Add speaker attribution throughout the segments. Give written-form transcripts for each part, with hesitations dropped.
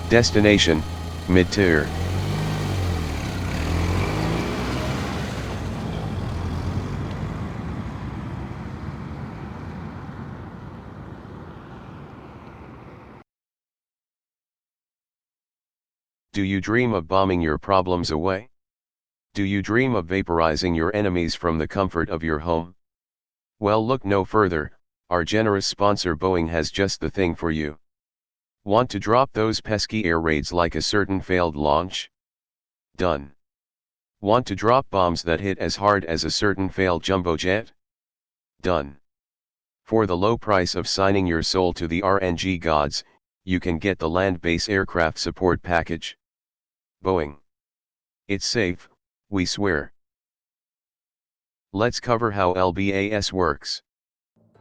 Speaker 1: Destination, mid-tier. Do you dream of bombing your problems away? Do you dream of vaporizing your enemies from the comfort of your home? Well, look no further, our generous sponsor Boeing has just the thing for you. Want to drop those pesky air raids like a certain failed launch? Done. Want to drop bombs that hit as hard as a certain failed jumbo jet? Done. For the low price of signing your soul to the RNG gods, you can get the land-based aircraft support package. Boeing. It's safe, we swear. Let's cover how LBAS works.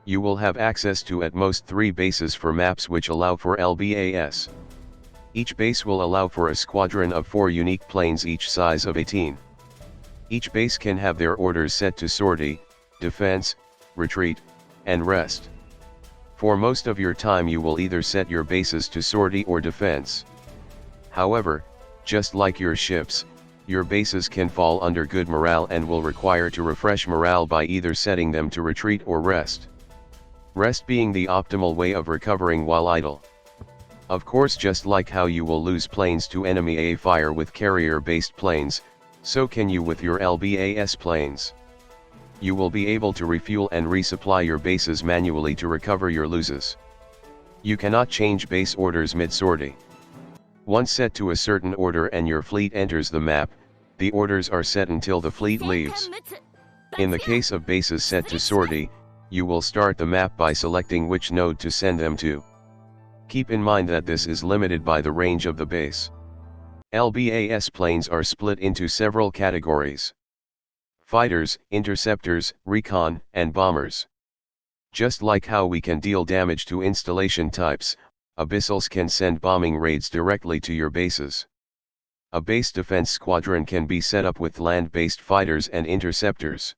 Speaker 1: You will have access to at most 3 bases for maps which allow for LBAS. Each base will allow for a squadron of 4 unique planes each size of 18. Each base can have their orders set to sortie, defense, retreat, and rest. For most of your time you will either set your bases to sortie or defense. However, just like your ships, your bases can fall under good morale and will require to refresh morale by either setting them to retreat or rest. Rest being the optimal way of recovering while idle. Of course, just like how you will lose planes to enemy AA fire with carrier-based planes, so can you with your LBAS planes. You will be able to refuel and resupply your bases manually to recover your losses. You cannot change base orders mid-sortie. Once set to a certain order and your fleet enters the map, the orders are set until the fleet leaves. In the case of bases set to sortie, you will start the map by selecting which node to send them to. Keep in mind that this is limited by the range of the base. LBAS planes are split into several categories: fighters, interceptors, recon, and bombers. Just like how we can deal damage to installation types, abyssals can send bombing raids directly to your bases. A base defense squadron can be set up with land-based fighters and interceptors.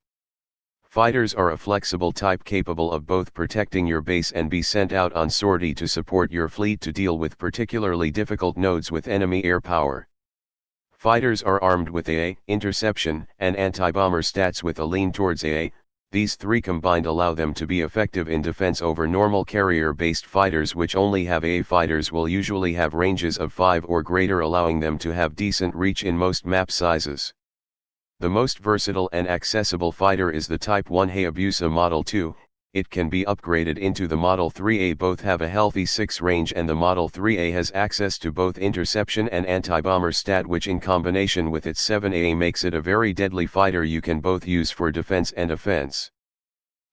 Speaker 1: Fighters are a flexible type capable of both protecting your base and be sent out on sortie to support your fleet to deal with particularly difficult nodes with enemy air power. Fighters are armed with AA, interception, and anti-bomber stats with a lean towards AA. These 3 combined allow them to be effective in defense over normal carrier-based fighters, which only have AA. Fighters will usually have ranges of 5 or greater, allowing them to have decent reach in most map sizes. The most versatile and accessible fighter is the Type 1 Hayabusa Model 2, it can be upgraded into the Model 3A. Both have a healthy 6 range, and the Model 3A has access to both interception and anti-bomber stat, which in combination with its 7AA makes it a very deadly fighter you can both use for defense and offense.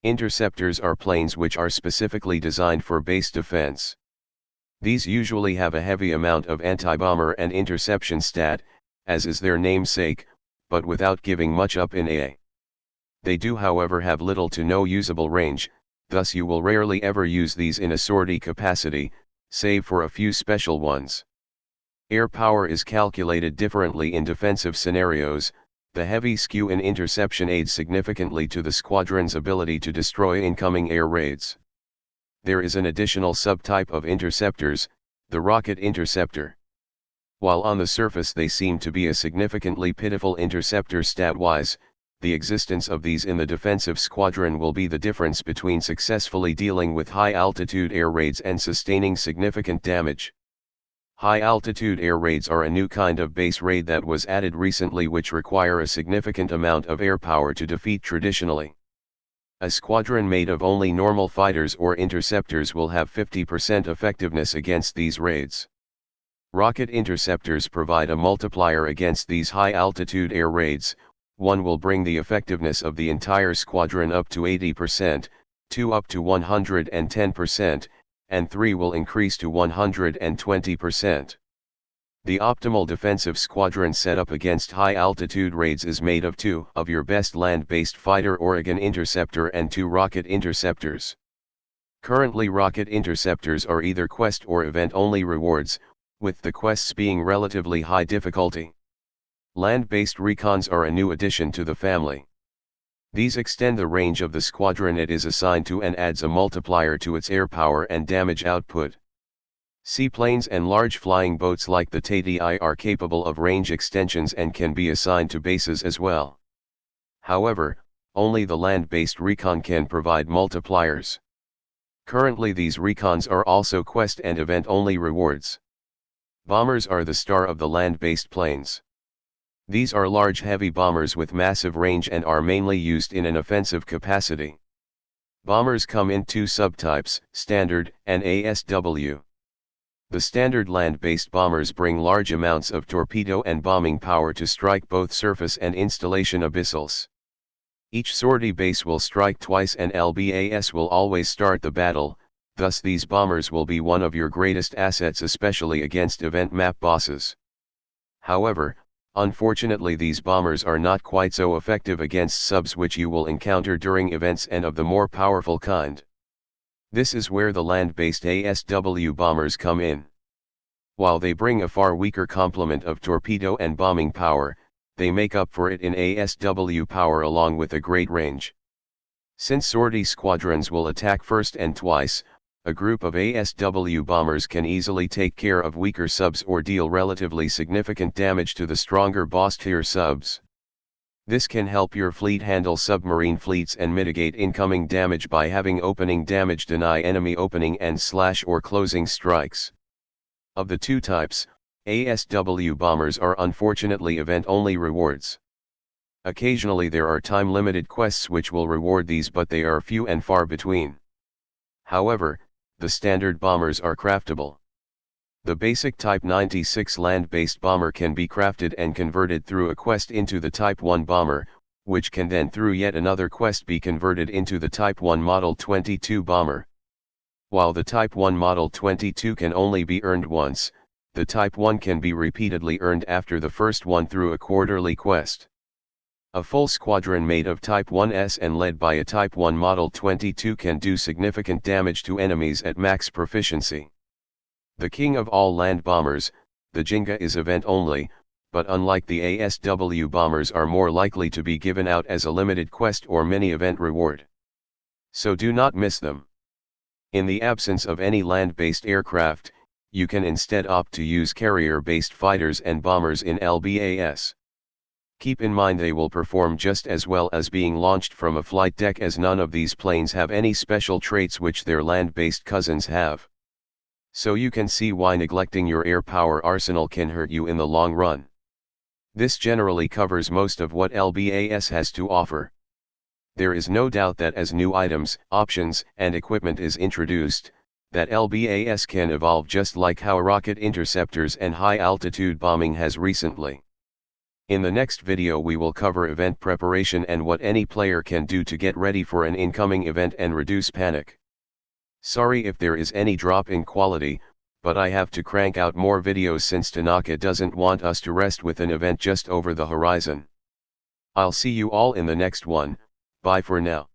Speaker 1: Interceptors are planes which are specifically designed for base defense. These usually have a heavy amount of anti-bomber and interception stat, as is their namesake, but without giving much up in AA. They do however have little to no usable range, thus you will rarely ever use these in a sortie capacity, save for a few special ones. Air power is calculated differently in defensive scenarios. The heavy skew in interception aids significantly to the squadron's ability to destroy incoming air raids. There is an additional subtype of interceptors, the rocket interceptor. While on the surface they seem to be a significantly pitiful interceptor stat-wise, the existence of these in the defensive squadron will be the difference between successfully dealing with high-altitude air raids and sustaining significant damage. High-altitude air raids are a new kind of base raid that was added recently, which require a significant amount of air power to defeat traditionally. A squadron made of only normal fighters or interceptors will have 50% effectiveness against these raids. Rocket interceptors provide a multiplier against these high-altitude air raids. 1 will bring the effectiveness of the entire squadron up to 80%, 2 up to 110%, and 3 will increase to 120%. The optimal defensive squadron setup against high-altitude raids is made of 2 of your best land-based fighter Oregon interceptor and 2 rocket interceptors. Currently, rocket interceptors are either quest or event-only rewards, with the quests being relatively high difficulty. Land-based recons are a new addition to the family. These extend the range of the squadron it is assigned to and adds a multiplier to its air power and damage output. Seaplanes and large flying boats like the TDI are capable of range extensions and can be assigned to bases as well. However, only the land-based recon can provide multipliers. Currently these recons are also quest and event-only rewards. Bombers are the star of the land-based planes. These are large heavy bombers with massive range and are mainly used in an offensive capacity. Bombers come in two subtypes, Standard and ASW. The standard land-based bombers bring large amounts of torpedo and bombing power to strike both surface and installation abyssals. Each sortie base will strike twice and LBAS will always start the battle, thus these bombers will be one of your greatest assets, especially against event map bosses. However, unfortunately these bombers are not quite so effective against subs which you will encounter during events and of the more powerful kind. This is where the land-based ASW bombers come in. While they bring a far weaker complement of torpedo and bombing power, they make up for it in ASW power along with a great range. Since sortie squadrons will attack first and twice, a group of ASW bombers can easily take care of weaker subs or deal relatively significant damage to the stronger boss-tier subs. This can help your fleet handle submarine fleets and mitigate incoming damage by having opening damage deny enemy opening and slash or closing strikes. Of the two types, ASW bombers are unfortunately event-only rewards. Occasionally there are time-limited quests which will reward these, but they are few and far between. However, the standard bombers are craftable. The basic Type 96 land-based bomber can be crafted and converted through a quest into the Type 1 bomber, which can then through yet another quest be converted into the Type 1 Model 22 bomber. While the Type 1 Model 22 can only be earned once, the Type 1 can be repeatedly earned after the first one through a quarterly quest. A full squadron made of Type 1s and led by a Type 1 Model 22 can do significant damage to enemies at max proficiency. The king of all land bombers, the Jenga is event only, but unlike the ASW bombers are more likely to be given out as a limited quest or mini-event reward. So do not miss them. In the absence of any land-based aircraft, you can instead opt to use carrier-based fighters and bombers in LBAS. Keep in mind they will perform just as well as being launched from a flight deck, as none of these planes have any special traits which their land-based cousins have. So you can see why neglecting your air power arsenal can hurt you in the long run. This generally covers most of what LBAS has to offer. There is no doubt that as new items, options, and equipment is introduced, that LBAS can evolve just like how rocket interceptors and high-altitude bombing has recently. In the next video we will cover event preparation and what any player can do to get ready for an incoming event and reduce panic. Sorry if there is any drop in quality, but I have to crank out more videos since Tanaka doesn't want us to rest with an event just over the horizon. I'll see you all in the next one, bye for now.